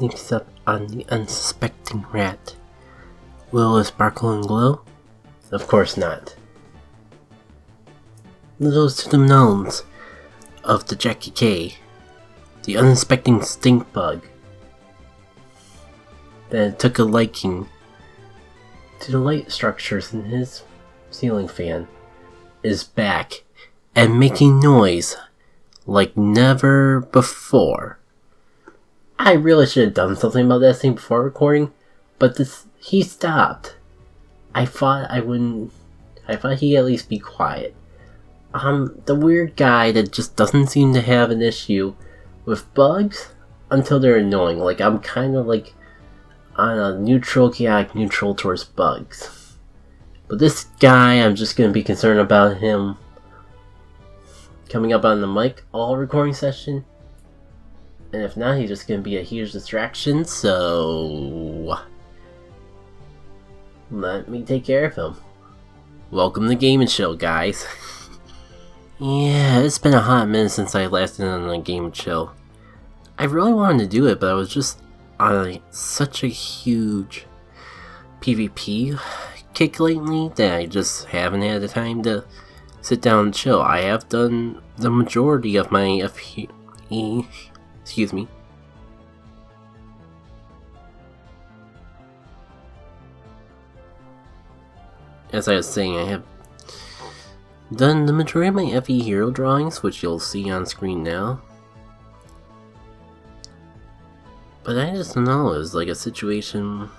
sneaks up on the unsuspecting rat. Will it sparkle and glow? Of course not. Those to the knowns of the Jackie K, the unsuspecting stink bug that took a liking to the light structures in his ceiling fan, is back and making noise like never before. I really should have done something about that thing before recording, but he stopped. I thought he'd at least be quiet. The weird guy that just doesn't seem to have an issue with bugs until they're annoying. Like, I'm kind of like on a chaotic neutral towards bugs. But this guy, I'm just going to be concerned about him coming up on the mic all recording session. And if not, he's just going to be a huge distraction, so let me take care of him. Welcome to Game & Chill, guys. Yeah, it's been a hot minute since I last did on a Game & Chill. I really wanted to do it, but I was just on such a huge PvP kick lately that I just haven't had the time to sit down and chill. I have done the majority of my excuse me. As I was saying, I have done the majority of my FE hero drawings, which you'll see on screen now. But I just don't know, it was like a situation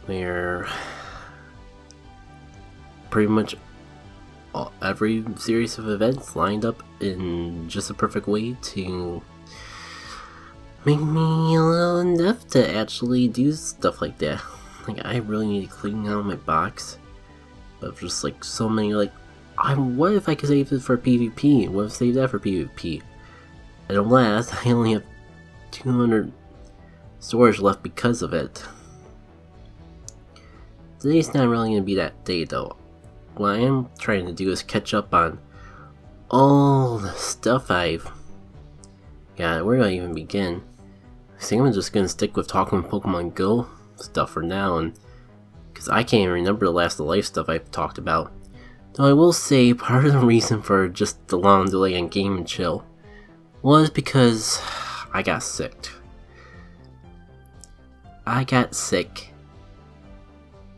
where pretty much every series of events lined up in just a perfect way to make me a little enough to actually do stuff like that. Like, I really need to clean out my box of just like so many, like, what if I could save it for PvP? What if I save that for PvP? At last, I only have 200 storage left because of it. Today's not really going to be that day though. What I am trying to do is catch up on all the stuff I've got. Where do I even begin? I think I'm just going to stick with talking Pokemon Go stuff for now, and because I can't even remember the last of life stuff I've talked about. Though I will say part of the reason for just the long delay on Game & Chill was because I got sick.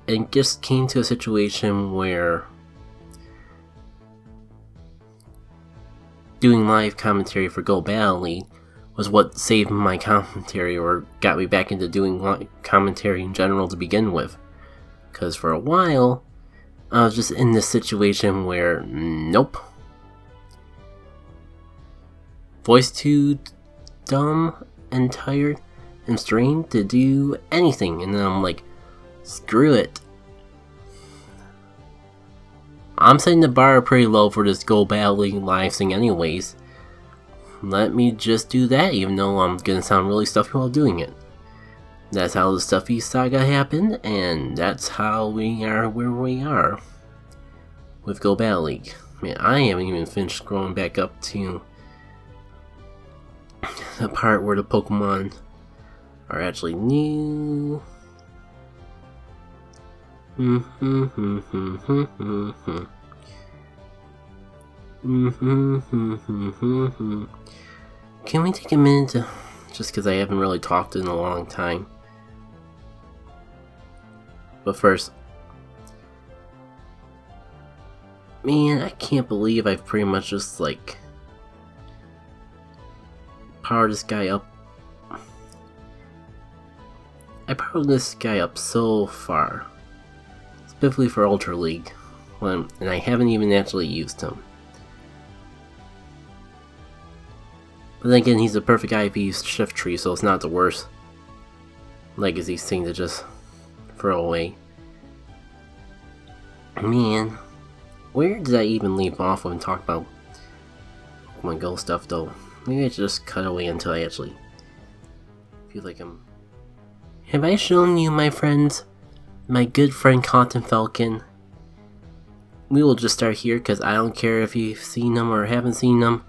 And just came to a situation where doing live commentary for Go Battle League was what saved my commentary, or got me back into doing live commentary in general to begin with. Because for a while, I was just in this situation where, nope. Voice too dumb and tired and strained to do anything, and then I'm like, screw it. I'm setting the bar pretty low for this Go Battle League live thing anyways. Let me just do that, even though I'm gonna sound really stuffy while doing it. That's how the Stuffy Saga happened, and that's how we are where we are with Go Battle League. Man, I haven't even finished scrolling back up to the part where the Pokemon are actually new. Can we take a minute to, just because I haven't really talked in a long time. But first, man, I can't believe I've pretty much just like powered this guy up. I powered this guy up so far, specifically for Ultra League, and I haven't even actually used him. But then again, he's a perfect IP shift tree, so it's not the worst legacy thing to just throw away. Man, where did I even leave off when talking about Pokemon Go stuff though? Maybe I should just cut away until I actually feel like I'm... Have I shown you, my friends, my good friend Cotton Falcon? We will just start here because I don't care if you've seen him or haven't seen him.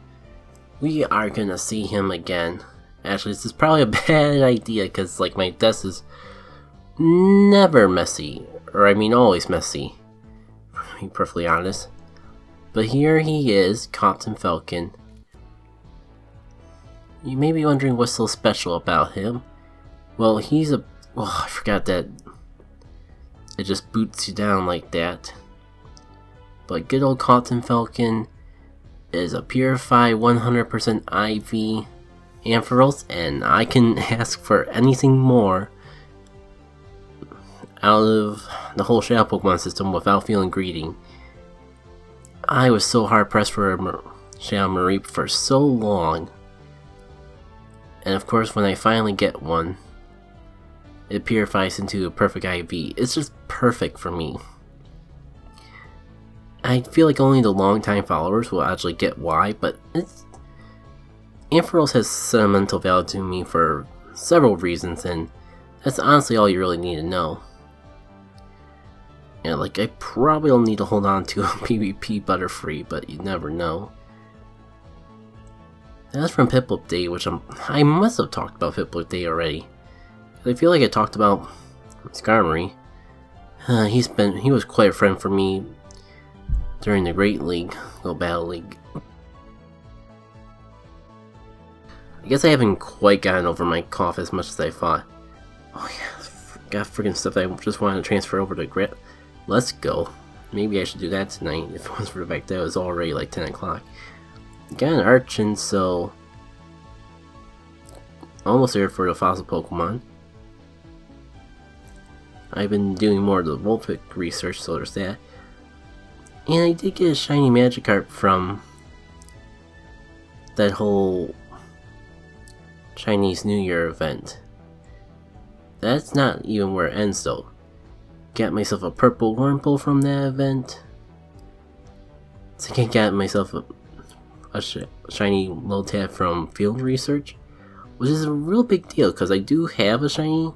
We are gonna see him again Actually, this is probably a bad idea because, like, my desk is never messy. Or, I mean, always messy. To be perfectly honest. But here he is, Captain Falcon. You may be wondering what's so special about him. Well, he's a... Oh, I forgot that it just boots you down like that. But good old Captain Falcon is a purified 100% IV Ampharos, and I can ask for anything more out of the whole Shadow Pokemon system without feeling greedy. I was so hard pressed for a Shadow Mareep for so long. And of course, when I finally get one, it purifies into a perfect IV. It's just perfect for me. I feel like only the long-time followers will actually get why, but Ampharos has sentimental value to me for several reasons, and that's honestly all you really need to know. And like, I probably don't need to hold on to a PvP Butterfree, but you never know. That's from Piplup Day, which I must have talked about Piplup Day already. I feel like I talked about Skarmory. He was quite a friend for me during the Great League, Go Battle League. I guess I haven't quite gotten over my cough as much as I thought. Oh yeah, got freaking stuff that I just wanted to transfer over to Grit. Let's go. Maybe I should do that tonight if it wasn't for the fact that it was already like 10 o'clock. Got an Archon, so almost there for the fossil Pokemon. I've been doing more of the Vulpix research, so there's that. And I did get a shiny Magikarp from that whole Chinese New Year event. That's not even where it ends though. Got myself a purple Wurmple from that event. I think I got myself a shiny Lotad from field research, which is a real big deal because I do have a shiny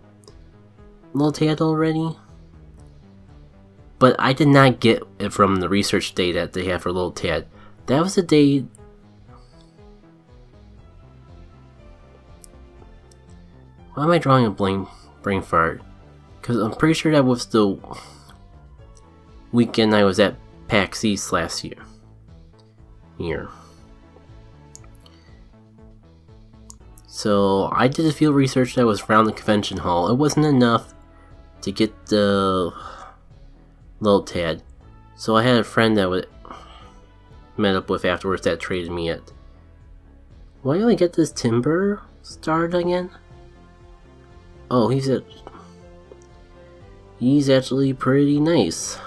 Lotad already, but I did not get it from the research day that they have for Lotad. That was the day. Why am I drawing a brain fart? Because I'm pretty sure that was the weekend I was at PAX East last year. So I did a field research that was around the convention hall. It wasn't enough to get the Lotad, so I had a friend that met up with afterwards that traded me it. Why do I get this Timber started again? Oh, he's actually pretty nice.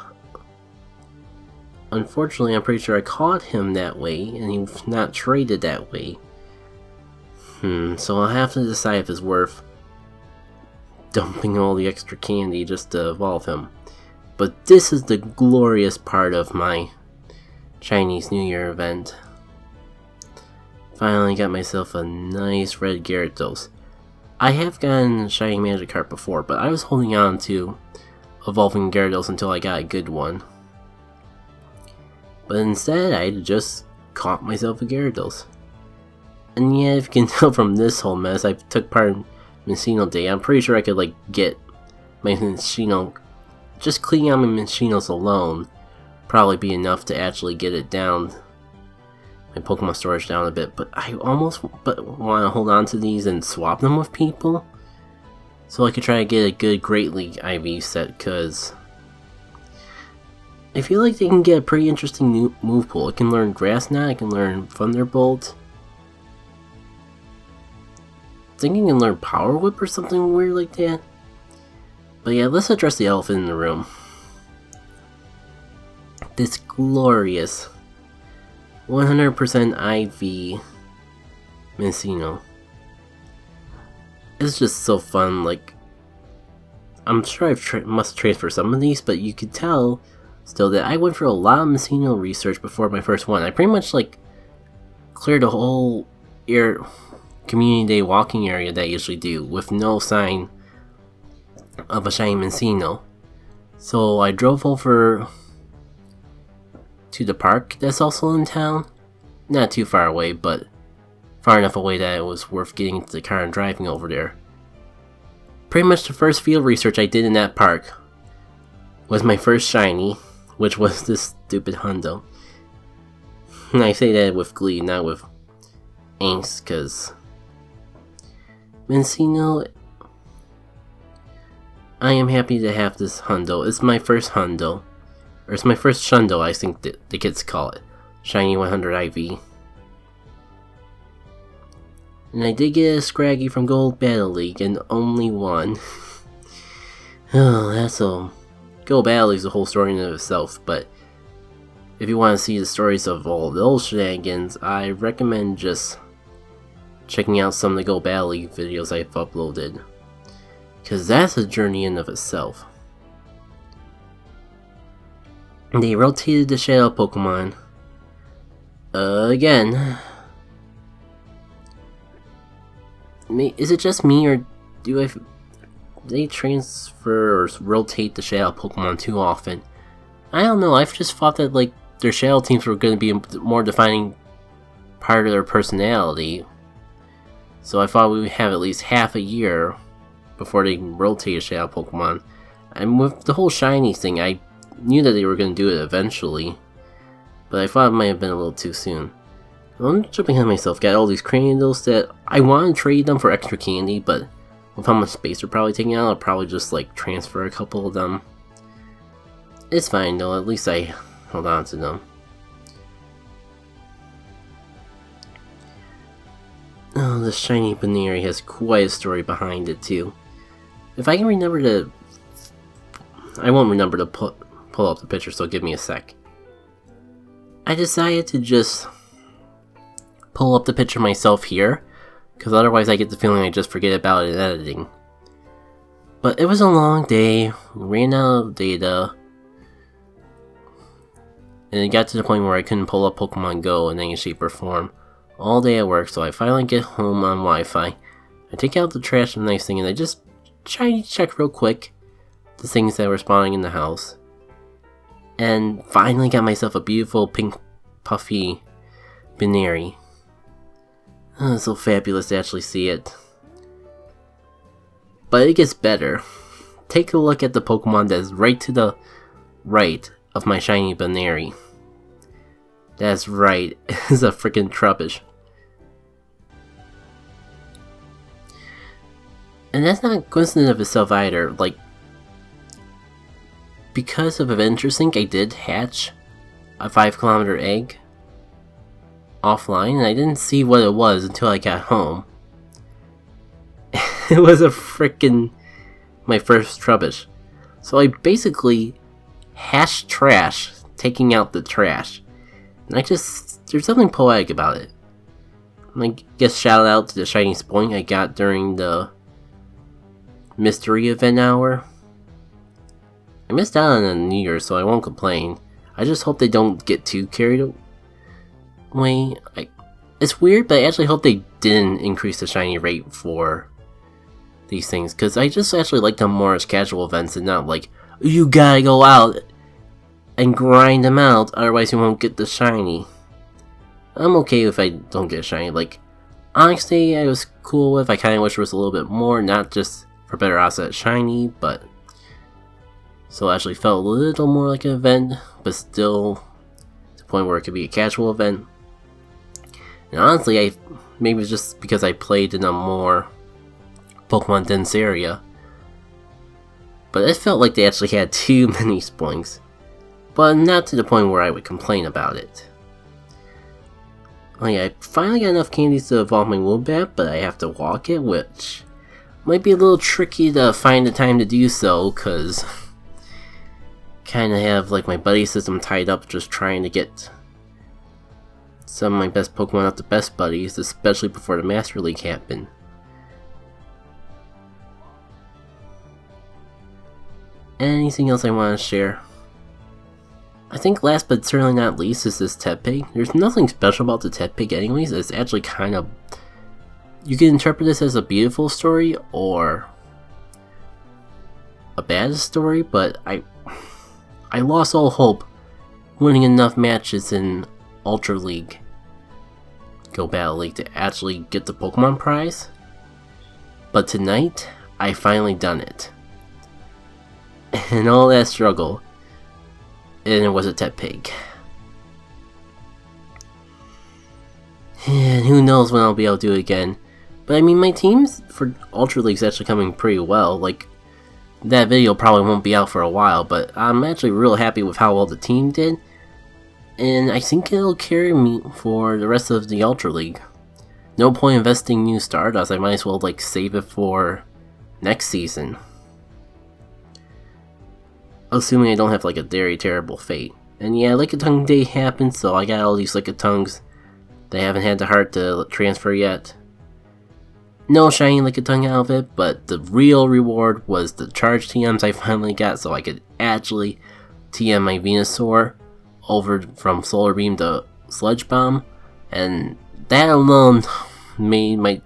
Unfortunately, I'm pretty sure I caught him that way, and he's not traded that way. So I'll have to decide if it's worth dumping all the extra candy just to evolve him. But this is the glorious part of my Chinese New Year event. Finally got myself a nice red Gyarados. I have gotten shiny Magikarp before, but I was holding on to evolving Gyarados until I got a good one. But instead, I just caught myself a Gyarados. And yeah, if you can tell from this whole mess, I took part in Minccino Day. I'm pretty sure I could like get my Minccino, just cleaning out my Mincinos alone, probably be enough to actually get it down, my Pokemon storage down a bit. But I almost want to hold on to these and swap them with people, so I could try to get a good Great League IV set, because I feel like they can get a pretty interesting new move pool. It can learn Grass Knot, it can learn Thunderbolt. I think you can learn Power Whip or something weird like that. But yeah, let's address the elephant in the room. This glorious 100% IV Minccino. It's just so fun. Like, I'm sure I must transfer some of these, but you could tell still that I went through a lot of Minccino research before my first one. I pretty much like cleared the whole community day walking area that I usually do with no sign of a shiny Minccino. So I drove over to the park that's also in town. Not too far away, but far enough away that it was worth getting into the car and driving over there. Pretty much the first field research I did in that park was my first shiny, which was this stupid Hundo. And I say that with glee, not with angst, because Mencino, I am happy to have this Hundo. It's my first Hundo. Or it's my first Shundo, I think the kids call it. Shiny 100 IV. And I did get a Scraggy from Gold Battle League, and only one. Oh, that's a... Gold Battle League's a whole story in and of itself, but if you want to see the stories of all of those shenanigans, I recommend just checking out some of the Gold Battle League videos I've uploaded. Because that's a journey in and of itself. They rotated the Shadow Pokemon. Again. Is it just me, or do they transfer or rotate the Shadow Pokemon too often? I don't know, I've just thought that like their Shadow teams were going to be a more defining part of their personality. So I thought we would have at least half a year before they rotate a Shadow Pokemon. And with the whole shiny thing, I knew that they were going to do it eventually, but I thought it might have been a little too soon. I'm jumping ahead of myself. Got all these Cranidos that I want to trade them for extra candy, but with how much space they're probably taking out, I'll probably just like transfer a couple of them. It's fine though, at least I hold on to them. Oh, this shiny Baneri has quite a story behind it too. If I can remember to... I won't remember to pull up the picture, so give me a sec. I decided to just pull up the picture myself here, because otherwise I get the feeling I just forget about it in editing. But it was a long day, ran out of data, and it got to the point where I couldn't pull up Pokemon Go in any shape or form all day at work, so I finally get home on Wi-Fi. I take out the trash and nice thing, and I just try to check real quick the things that were spawning in the house. And finally got myself a beautiful pink puffy Baneri. Oh, it's so fabulous to actually see it. But it gets better. Take a look at the Pokemon that is right to the right of my shiny Baneri. That's right, it's a freaking Trubbish. And that's not a coincidence of itself either. Like, because of Adventure Sync, I did hatch a 5-kilometer egg offline, and I didn't see what it was until I got home. It was a frickin' my first Trubbish. So I basically hashed trash, taking out the trash. And there's something poetic about it. And I guess shout out to the shiny Spoink I got during the mystery event hour. I missed out on a New Year, so I won't complain. I just hope they don't get too carried away. It's weird, but I actually hope they didn't increase the shiny rate for these things, because I just actually like them more as casual events and not like, you gotta go out and grind them out, otherwise you won't get the shiny. I'm okay if I don't get a shiny. Like, Onyx Day I was cool with. I kinda wish there was a little bit more, not just for better odds at shiny, but so it actually felt a little more like an event, but still to the point where it could be a casual event. And honestly, maybe it's just because I played in a more Pokemon dense area, but it felt like they actually had too many Spoinks, but not to the point where I would complain about it. Oh yeah, I finally got enough candies to evolve my Woobat, but I have to walk it, which might be a little tricky to find the time to do so, cause kinda have like my buddy system tied up just trying to get some of my best Pokemon up to best buddies, especially before the Master League happened. Anything else I want to share? I think last but certainly not least is this Tepig. There's nothing special about the Tepig anyways. It's actually kind of... You can interpret this as a beautiful story or a bad story, but I lost all hope winning enough matches in Ultra League Go Battle League to actually get the Pokemon prize. But tonight, I finally done it. And all that struggle, and it was a Tepig. And who knows when I'll be able to do it again. But I mean, my teams for Ultra League's actually coming pretty well. Like, that video probably won't be out for a while, but I'm actually real happy with how well the team did. And I think it'll carry me for the rest of the Ultra League. No point investing new Stardust, I might as well like save it for next season. Assuming I don't have like a very terrible fate. And yeah, Lickitung Day happened, so I got all these Lickitungs. They haven't had the heart to transfer yet. No shiny Lickitung out of it, but the real reward was the charge TMs I finally got, so I could actually TM my Venusaur over from Solar Beam to Sludge Bomb, and that alone made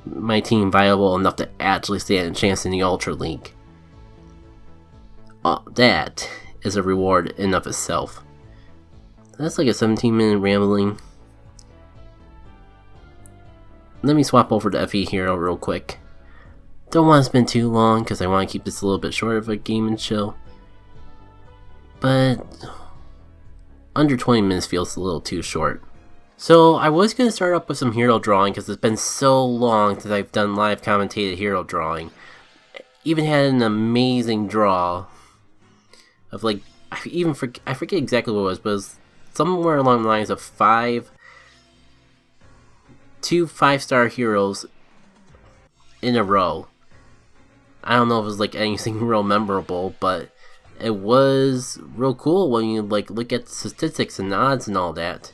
my team viable enough to actually stand a chance in the Ultra League. That is a reward in of itself. That's like a 17-minute rambling. Let me swap over to FE Hero real quick. Don't want to spend too long because I want to keep this a little bit short of a game and chill. But under 20 minutes feels a little too short. So I was going to start up with some hero drawing because it's been so long since I've done live commentated hero drawing. Even had an amazing draw of like, I forget exactly what it was, but it was somewhere along the lines of two 5-star heroes in a row. I don't know if it was like anything real memorable, but it was real cool when you like look at the statistics and odds and all that.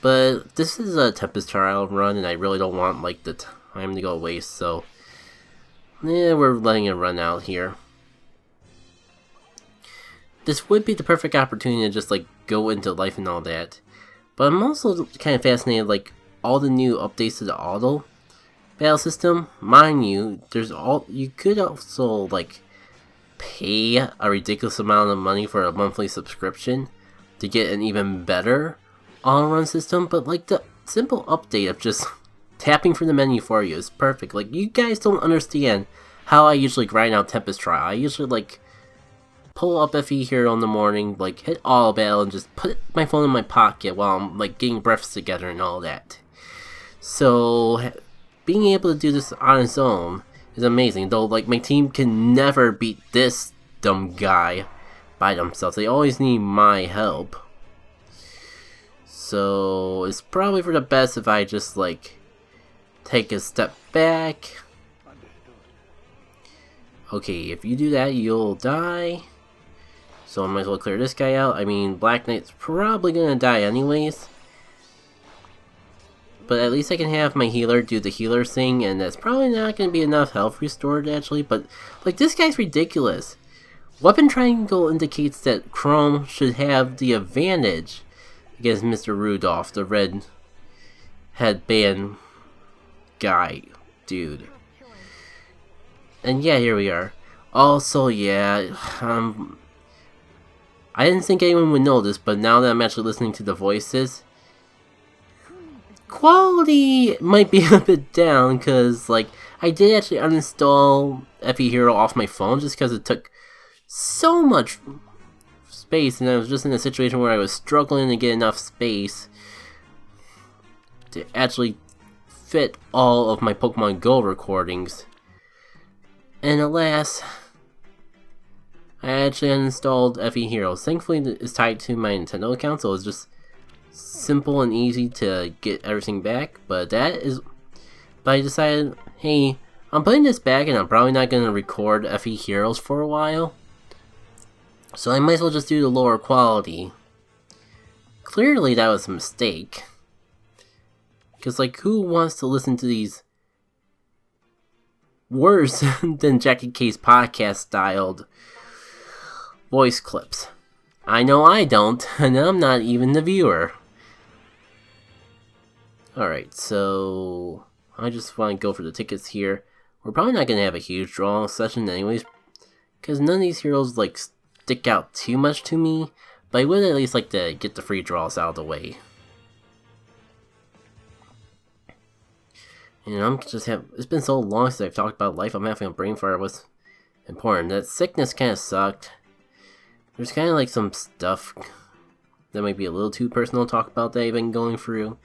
But this is a Tempest trial run, and I really don't want like the time to go waste, so yeah, we're letting it run out here. This would be the perfect opportunity to just like go into life and all that. But I'm also kind of fascinated, like all the new updates to the auto battle system. Mind you, you could also like pay a ridiculous amount of money for a monthly subscription to get an even better all-run system, but like the simple update of just tapping from the menu for you is perfect. Like, you guys don't understand how I usually grind out Tempest Trial. I usually like pull up FE Hero in the morning, like hit Auto Battle, and just put my phone in my pocket while I'm like getting breaths together and all that. So being able to do this on its own is amazing, though like my team can never beat this dumb guy by themselves. They always need my help. So it's probably for the best if I just like take a step back. Okay, if you do that, you'll die. So I might as well clear this guy out. I mean, Black Knight's probably gonna die anyways. But at least I can have my healer do the healer thing, and that's probably not gonna be enough health restored actually. But like, this guy's ridiculous. Weapon Triangle indicates that Chrome should have the advantage against Mr. Rudolph, the red headband guy dude. And yeah, here we are. Also, yeah, I didn't think anyone would know this, but now that I'm actually listening to the voices, quality might be a bit down, because like I did actually uninstall FE Hero off my phone just because it took so much space, and I was just in a situation where I was struggling to get enough space to actually fit all of my Pokemon Go recordings. And alas, I actually uninstalled FE Heroes. Thankfully it's tied to my Nintendo account, so it's just simple and easy to get everything back. But I decided, hey, I'm putting this back and I'm probably not going to record FE Heroes for a while, so I might as well just do the lower quality. Clearly that was a mistake, because like, who wants to listen to these worse than Jackie K's podcast styled voice clips? I know I don't, and I'm not even the viewer. Alright, so I just want to go for the tickets here. We're probably not going to have a huge draw session anyways, because none of these heroes like stick out too much to me, but I would at least like to get the free draws out of the way. I'm just it's been so long since I've talked about life. I'm having a brain fart. Was important. That sickness kind of sucked. There's kind of like some stuff that might be a little too personal to talk about that I've been going through.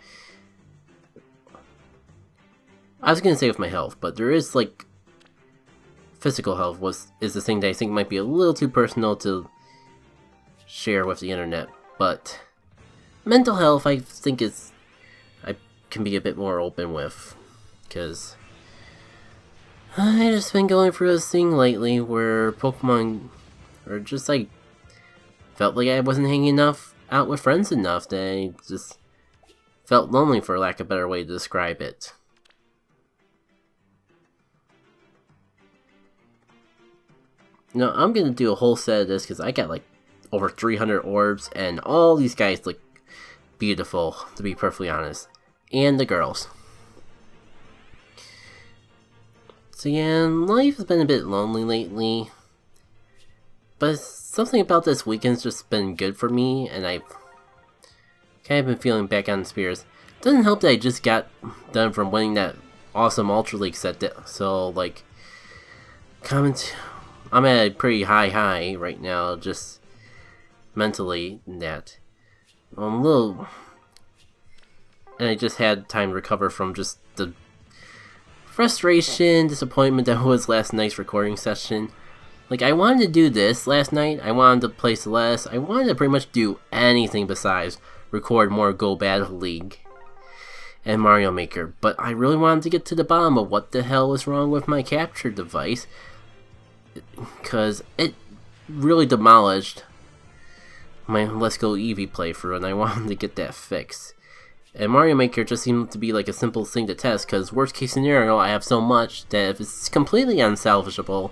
I was gonna say with my health, but there is like physical health is the thing that I think might be a little too personal to share with the internet. But mental health, I think I can be a bit more open with, because I just been going through this thing lately where Pokemon, or just like felt like I wasn't hanging out with friends enough, that I just felt lonely, for lack of a better way to describe it. I'm gonna do a whole set of this because I got like over 300 orbs, and all these guys look beautiful, to be perfectly honest. And the girls. So yeah, life has been a bit lonely lately. But something about this weekend's just been good for me, and I've kind of been feeling back on the spirits. Doesn't help that I just got done from winning that awesome Ultra League set, so like, I'm at a pretty high right now, just mentally, in that I'm a little, and I just had time to recover from just the frustration, disappointment that was last night's recording session. Like, I wanted to do this last night, I wanted to play Celeste, I wanted to pretty much do anything besides record more Go Battle League and Mario Maker, but I really wanted to get to the bottom of what the hell was wrong with my capture device, because it really demolished my Let's Go Eevee playthrough, and I wanted to get that fixed. And Mario Maker just seemed to be like a simple thing to test, because worst case scenario, I have so much that if it's completely unsalvageable,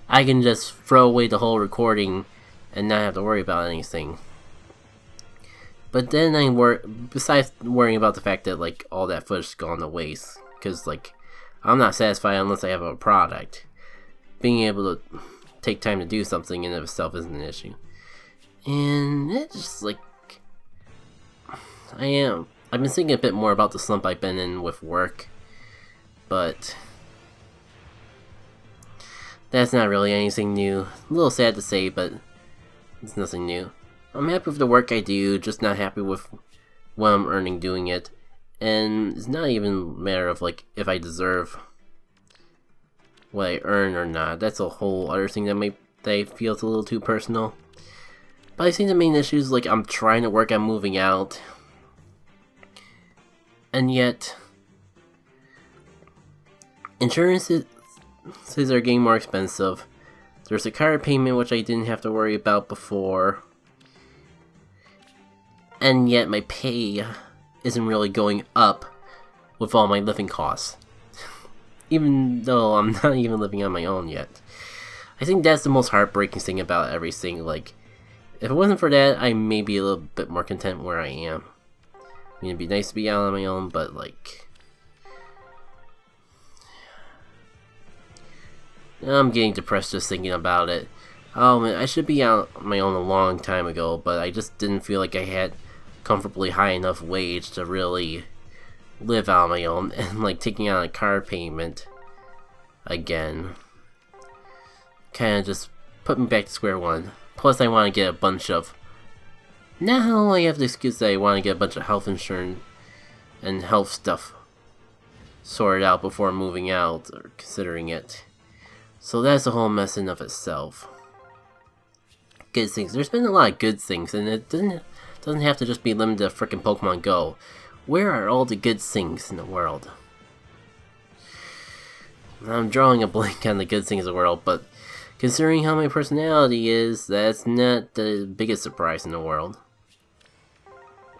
I can just throw away the whole recording and not have to worry about anything. But then besides worrying about the fact that like all that footage is gone to waste, because like I'm not satisfied unless I have a product. Being able to take time to do something in of itself isn't an issue. And it's just like, I've been thinking a bit more about the slump I've been in with work, but that's not really anything new. A little sad to say, but it's nothing new. I'm happy with the work I do, just not happy with what I'm earning doing it. And it's not even a matter of like if I deserve what I earn or not. That's a whole other thing that I feel it's a little too personal. But I think the main issue is like I'm trying to work on moving out, and yet insurances are getting more expensive. There's a car payment which I didn't have to worry about before, and yet my pay isn't really going up with all my living costs. Even though I'm not even living on my own yet. I think that's the most heartbreaking thing about everything. Like, if it wasn't for that, I may be a little bit more content where I am. I mean, it'd be nice to be out on my own, but like, I'm getting depressed just thinking about it. Oh man, I should be out on my own a long time ago, but I just didn't feel like I had comfortably high enough wage to really live out on my own, and like taking on a car payment again kind of just put me back to square one. Plus I want to get a bunch of, now I have the excuse that I want to get a bunch of health insurance and health stuff sorted out before moving out or considering it. So that's a whole mess in of itself. Good things. There's been a lot of good things, and it doesn't have to just be limited to frickin' Pokemon Go. Where are all the good things in the world? I'm drawing a blank on the good things in the world, but considering how my personality is, that's not the biggest surprise in the world.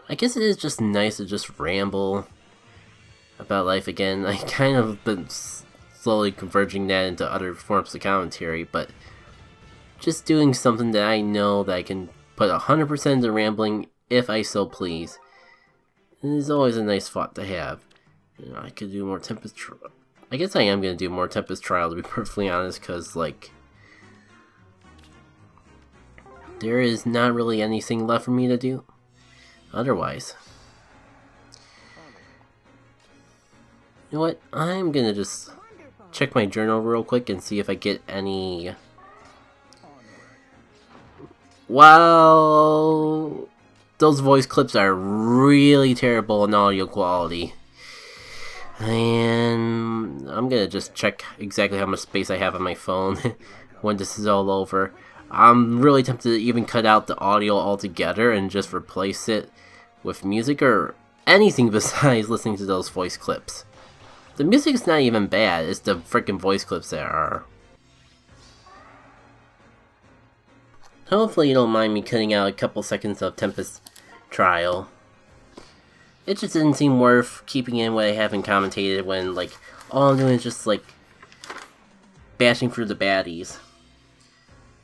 I guess it is just nice to just ramble about life again. I kind of been slowly converging that into other forms of commentary, but just doing something that I know that I can put 100% into rambling if I so please. And it's always a nice thought to have. You know, I could do more Tempest Trial. I guess I am going to do more Tempest Trial, to be perfectly honest, because, like, there is not really anything left for me to do otherwise. You know what? I'm gonna just check my journal real quick and see if I get any... Wow! Those voice clips are really terrible in audio quality. And I'm gonna just check exactly how much space I have on my phone when this is all over. I'm really tempted to even cut out the audio altogether and just replace it with music or anything besides listening to those voice clips. The music's not even bad, it's the freaking voice clips that are. Hopefully you don't mind me cutting out a couple seconds of Tempest Trial. It just didn't seem worth keeping in what I haven't commentated when, like, all I'm doing is just, like, bashing through the baddies.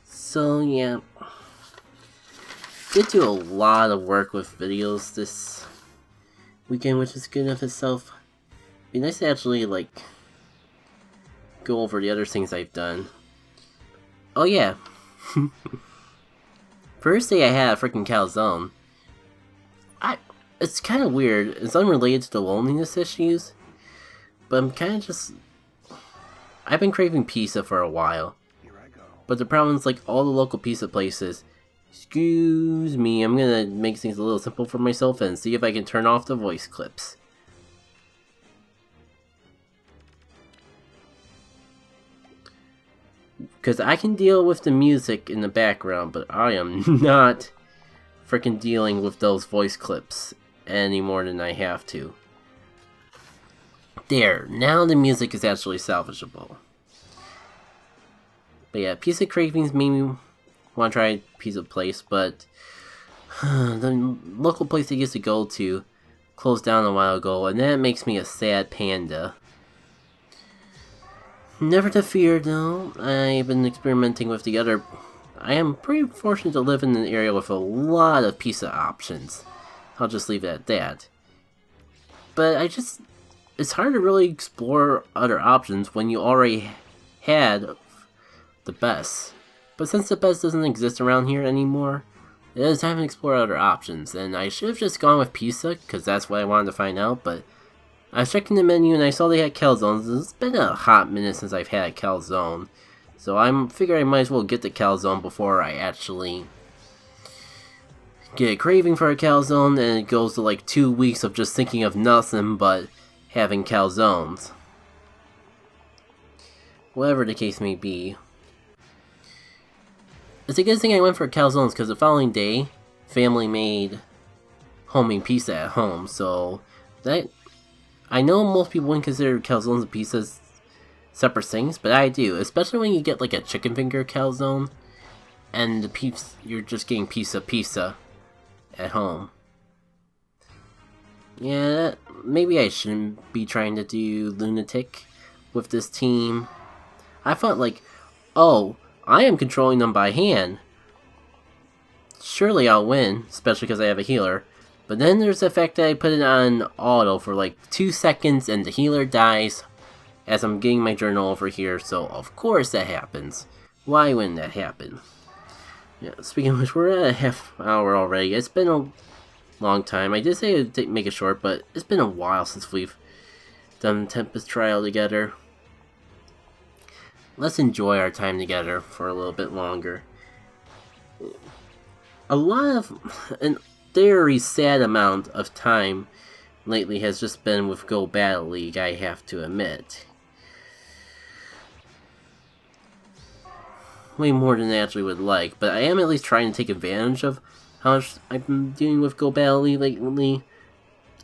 So, yeah. Did do a lot of work with videos this weekend, which is good enough itself. Be nice to actually, like, go over the other things I've done. Oh, yeah. First day I had a freaking calzone. It's kind of weird. It's unrelated to the loneliness issues, but I'm kind of just... I've been craving pizza for a while. But the problem is, like, all the local pizza places... Excuse me, I'm gonna make things a little simple for myself and see if I can turn off the voice clips. Because I can deal with the music in the background, but I am not freaking dealing with those voice clips any more than I have to. There, now the music is actually salvageable. But yeah, pizza cravings made me want to try pizza place, but the local place I used to go to closed down a while ago, and that makes me a sad panda. Never to fear though, I've been experimenting with the other... I am pretty fortunate to live in an area with a lot of pizza options. I'll just leave it at that. But it's hard to really explore other options when you already had the best. But since the best doesn't exist around here anymore, it is time to explore other options. And I should have just gone with pizza, because that's what I wanted to find out, but I was checking the menu and I saw they had calzones. It's been a hot minute since I've had a calzone. So I figure I might as well get the calzone before I actually get a craving for a calzone, and it goes to like 2 weeks of just thinking of nothing but having calzones. Whatever the case may be. It's a good thing I went for calzones because the following day, family made homemade pizza at home, so that... I know most people wouldn't consider calzones and pizzas separate things, but I do, especially when you get like a chicken finger calzone, and the you're just getting pizza at home. Yeah, maybe I shouldn't be trying to do Lunatic with this team. I thought like, oh, I am controlling them by hand. Surely I'll win, especially because I have a healer. But then there's the fact that I put it on auto for like 2 seconds and the healer dies as I'm getting my journal over here, so of course that happens. Why wouldn't that happen? Yeah, speaking of which, we're at a half hour already. It's been a long time. I did say I'd make it short, but it's been a while since we've done Tempest Trial together. Let's enjoy our time together for a little bit longer. A lot of... an very sad amount of time lately has just been with Go Battle League, I have to admit. Way more than I actually would like, but I am at least trying to take advantage of how much I've been doing with Go Battle League lately,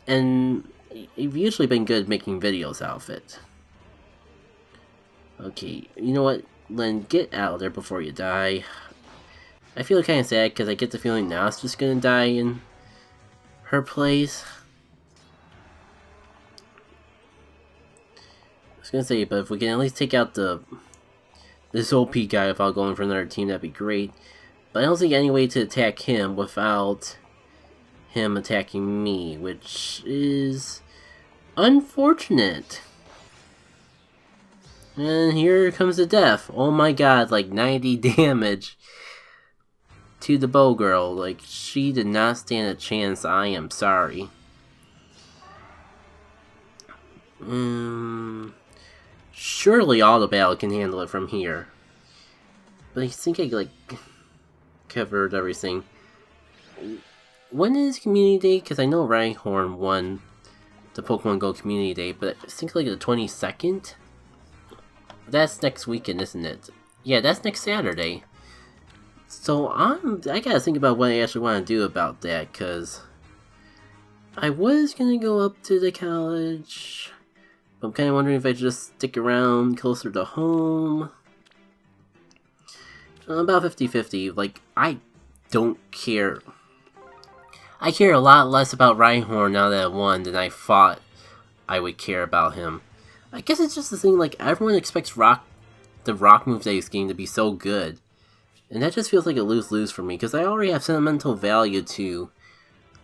and I've usually been good at making videos out of it. Okay, you know what, Len, get out of there before you die. I feel kind of sad because I get the feeling now it's just gonna die in her place. I was gonna say, but if we can at least take out this OP guy without going for another team, that'd be great. But I don't see any way to attack him without him attacking me, which is unfortunate. And here comes the death. Oh my god, like 90 damage to the bow girl. Like, she did not stand a chance. I am sorry. Surely Auto Battle can handle it from here. But I think I, like, covered everything. When is Community Day? Because I know Rhyhorn won the Pokemon Go Community Day, but I think like the 22nd? That's next weekend, isn't it? Yeah, that's next Saturday. So I gotta think about what I actually want to do about that, because I was gonna go up to the college, but I'm kind of wondering if I should just stick around closer to home. About 50-50. Like, I don't care. I care a lot less about Rhyhorn now that I won than I thought I would care about him. I guess it's just the thing, like, everyone expects the Rock Move Days game to be so good. And that just feels like a lose-lose for me, because I already have sentimental value to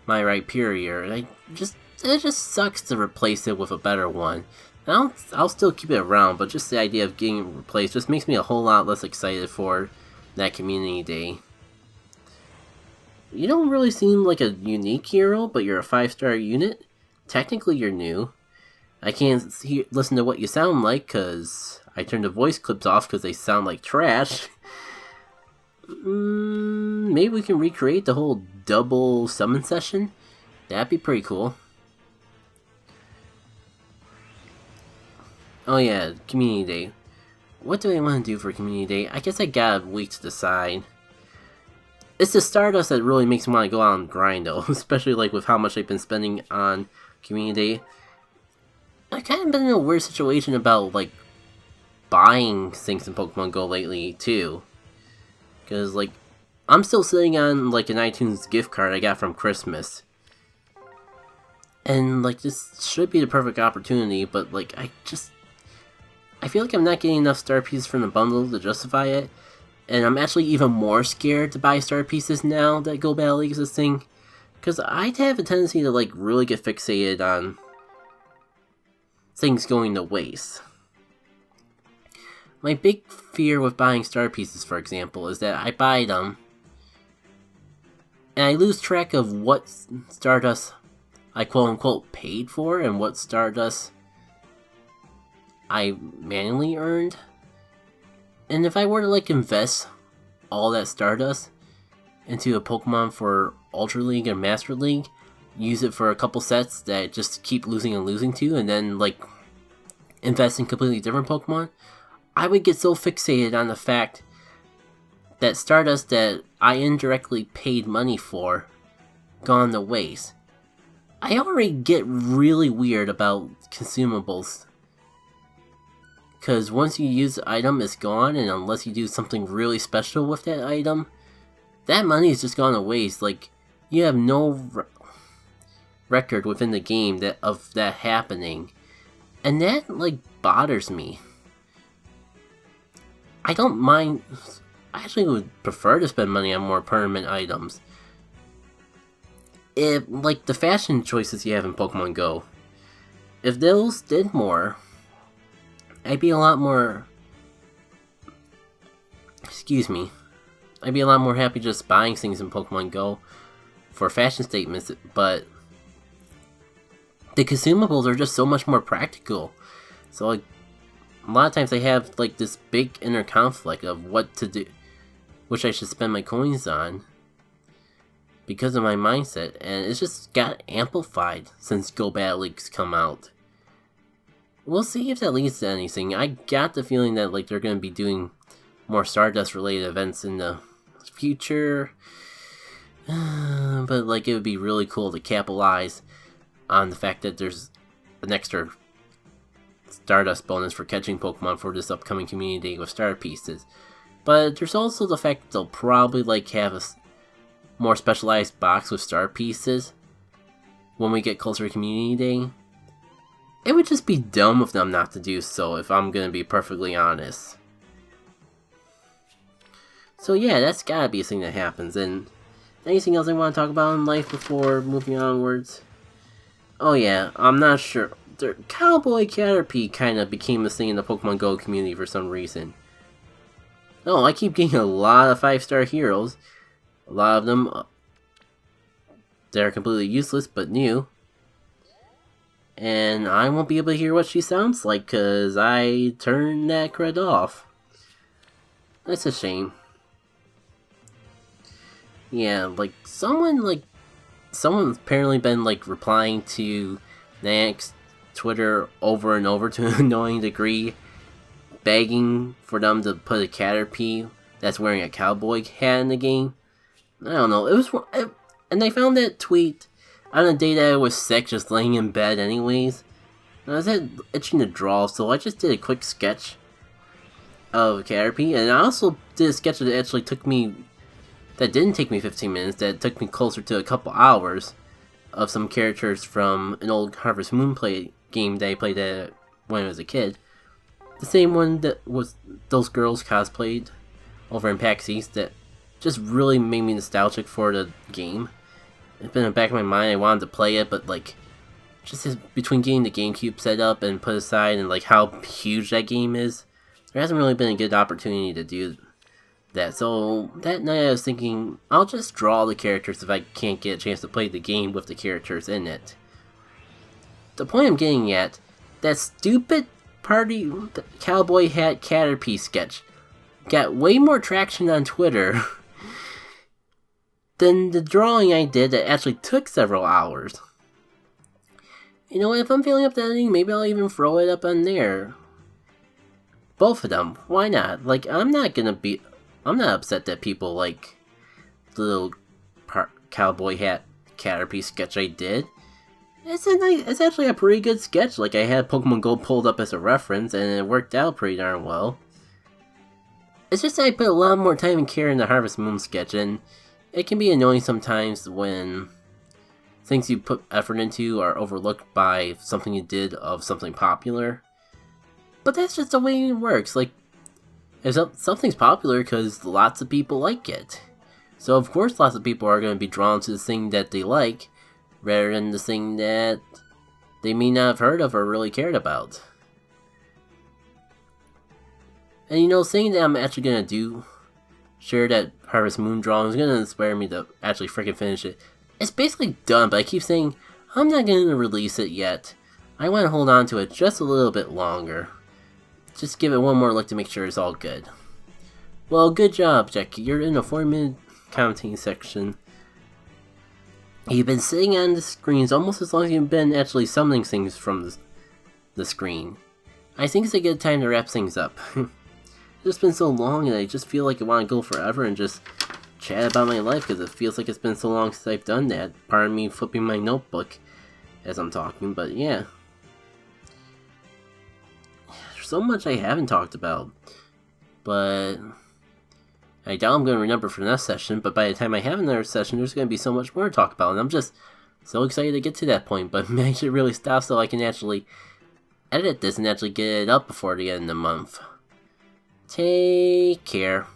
my Rhyperior, and it just sucks to replace it with a better one. And I'll still keep it around, but just the idea of getting it replaced just makes me a whole lot less excited for that Community Day. You don't really seem like a unique hero, but you're a 5-star unit. Technically, you're new. I can't listen to what you sound like, because I turned the voice clips off because they sound like trash. Maybe we can recreate the whole double summon session? That'd be pretty cool. Oh yeah, Community Day. What do I want to do for Community Day? I guess I got a week to decide. It's the Stardust that really makes me want to go out and grind though, especially like with how much I've been spending on Community Day. I've kind of been in a weird situation about like buying things in Pokemon Go lately too. Because like, I'm still sitting on like an iTunes gift card I got from Christmas. And like, this should be the perfect opportunity, but like, I feel like I'm not getting enough star pieces from the bundle to justify it. And I'm actually even more scared to buy star pieces now that Go Battle League is this thing. Because I have a tendency to like really get fixated on things going to waste. My big fear with buying star pieces, for example, is that I buy them and I lose track of what Stardust I quote-unquote paid for and what Stardust I manually earned. And if I were to like invest all that Stardust into a Pokemon for Ultra League or Master League, use it for a couple sets that just keep losing and losing to, and then like invest in completely different Pokemon, I would get so fixated on the fact that Stardust that I indirectly paid money for gone to waste. I already get really weird about consumables. Because once you use the item, it's gone, and unless you do something really special with that item, that money is just gone to waste. Like, you have no record within the game of that happening. And that, like, bothers me. I don't mind. I actually would prefer to spend money on more permanent items. If, like, the fashion choices you have in Pokemon Go, if those did more, I'd be a lot more... I'd be a lot more happy just buying things in Pokemon Go for fashion statements, but the consumables are just so much more practical. So, like, a lot of times I have, like, this big inner conflict of what to do, which I should spend my coins on, because of my mindset, and it's just got amplified since Go Battle League's come out. We'll see if that leads to anything. I got the feeling that like they're going to be doing more Stardust related events in the future, but like it would be really cool to capitalize on the fact that there's an extra Stardust bonus for catching Pokemon for this upcoming Community Day with star pieces. But there's also the fact that they'll probably like have a more specialized box with star pieces when we get closer to Community Day. It would just be dumb of them not to do so, if I'm gonna be perfectly honest. So yeah, that's gotta be a thing that happens. And anything else I want to talk about in life before moving onwards? Oh yeah, I'm not sure. Cowboy Caterpie kind of became a thing in the Pokemon Go community for some reason. Oh, I keep getting a lot of 5-star heroes. A lot of them that are completely useless but new. and I won't be able to hear what she sounds like because I turned that cred off. That's a shame. Yeah, like someone's apparently been like replying to Niantic's Twitter over and over to an annoying degree, begging for them to put a Caterpie that's wearing a cowboy hat in the game. I don't know, and I found that tweet on a day that I was sick, just laying in bed anyways. And I was itching to draw, so I just did a quick sketch of Caterpie, and I also did a sketch that actually that didn't take me 15 minutes, that took me closer to a couple hours, of some characters from an old Harvest Moon game that I played when I was a kid. The same one that was those girls cosplayed over in PAX East that just really made me nostalgic for the game. It's been in the back of my mind, I wanted to play it, but like, just between getting the GameCube set up and put aside and like how huge that game is, there hasn't really been a good opportunity to do that. So that night I was thinking, I'll just draw the characters if I can't get a chance to play the game with the characters in it. The point I'm getting at, that stupid party cowboy hat Caterpie sketch got way more traction on Twitter than the drawing I did that actually took several hours. You know, if I'm feeling up to editing, maybe I'll even throw it up on there. Both of them, why not? Like, I'm not upset that people like the little cowboy hat Caterpie sketch I did. It's actually a pretty good sketch. Like, I had Pokemon Go pulled up as a reference, and it worked out pretty darn well. It's just that I put a lot more time and care in the Harvest Moon sketch, and it can be annoying sometimes when things you put effort into are overlooked by something you did of something popular. But that's just the way it works. Like, if something's popular because lots of people like it. So of course lots of people are going to be drawn to the thing that they like, rather than the thing that they may not have heard of or really cared about. And you know, saying that I'm actually going to share that Harvest Moon drawing is going to inspire me to actually freaking finish it. It's basically done, but I keep saying, I'm not going to release it yet. I want to hold on to it just a little bit longer. Just give it one more look to make sure it's all good. Well, good job, Jackie. You're in the 4-minute counting section. You've been sitting on the screens almost as long as you've been actually summoning things from the screen. I think it's a good time to wrap things up. It's just been so long and I just feel like I want to go forever and just chat about my life because it feels like it's been so long since I've done that. Pardon me flipping my notebook as I'm talking, but yeah. There's so much I haven't talked about, but I doubt I'm going to remember for the next session, but by the time I have another session, there's going to be so much more to talk about, and I'm just so excited to get to that point, but I should really stop so I can actually edit this and actually get it up before the end of the month. Take care.